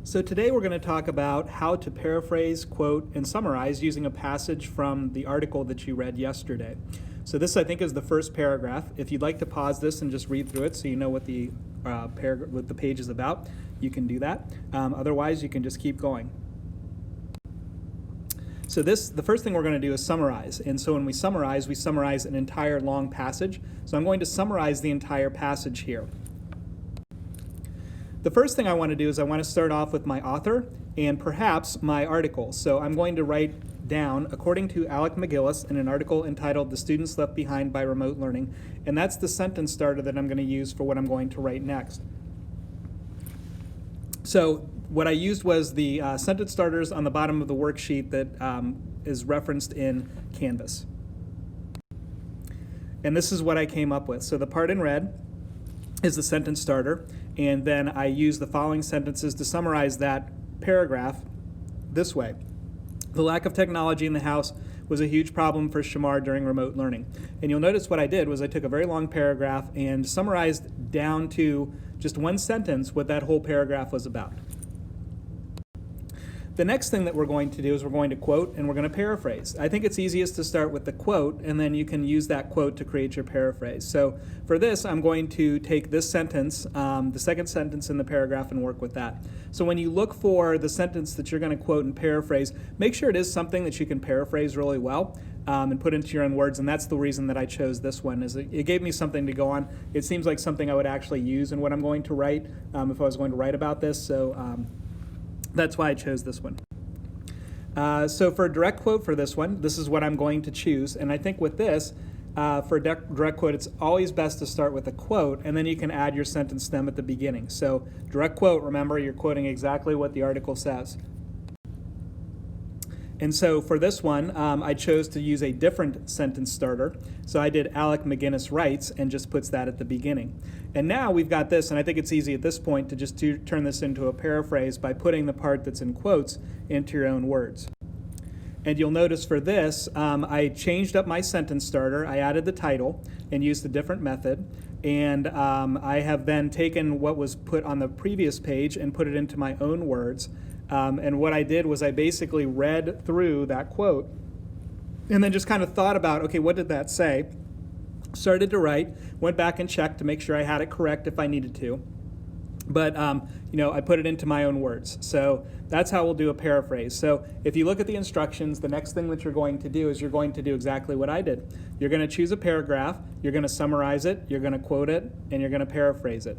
So today we're going to talk about how to paraphrase, quote, and summarize using a passage from the article that you read yesterday. So this, I think, is the first paragraph. If you'd like to pause this and just read through it so you know what the page is about, you can do that. Otherwise, you can just keep going. So the first thing we're going to do is summarize. And so when we summarize an entire long passage. So I'm going to summarize the entire passage here. The first thing I want to do is I want to start off with my author and perhaps my article. So I'm going to write down, according to Alec McGillis, in an article entitled "The Students Left Behind by Remote Learning," and that's the sentence starter that I'm going to use for what I'm going to write next. So what I used was the sentence starters on the bottom of the worksheet that is referenced in Canvas. And this is what I came up with. So the part in red is the sentence starter, and then I use the following sentences to summarize that paragraph this way. The lack of technology in the house was a huge problem for Shamar during remote learning. And you'll notice what I did was I took a very long paragraph and summarized down to just one sentence what that whole paragraph was about. The next thing that we're going to do is we're going to quote and we're going to paraphrase. I think it's easiest to start with the quote, and then you can use that quote to create your paraphrase. So for this, I'm going to take this sentence, the second sentence in the paragraph, and work with that. So when you look for the sentence that you're going to quote and paraphrase, make sure it is something that you can paraphrase really well and put into your own words, and that's the reason that I chose this one. Is it gave me something to go on. It seems like something I would actually use in what I'm going to write if I was going to write about this. So that's why I chose this one. So for a direct quote for this one, this is what I'm going to choose. And I think with this, for a direct quote, it's always best to start with a quote, and then you can add your sentence stem at the beginning. So direct quote, remember, you're quoting exactly what the article says. And so for this one, I chose to use a different sentence starter. So I did Alec McGinnis writes and just puts that at the beginning. And now we've got this, and I think it's easy at this point to just turn this into a paraphrase by putting the part that's in quotes into your own words. And you'll notice for this, I changed up my sentence starter. I added the title and used a different method. And I have then taken what was put on the previous page and put it into my own words. And what I did was I basically read through that quote and then just kind of thought about, okay, what did that say? Started to write, went back and checked to make sure I had it correct if I needed to. But, I put it into my own words. So that's how we'll do a paraphrase. So if you look at the instructions, the next thing that you're going to do is you're going to do exactly what I did. You're going to choose a paragraph, you're going to summarize it, you're going to quote it, and you're going to paraphrase it.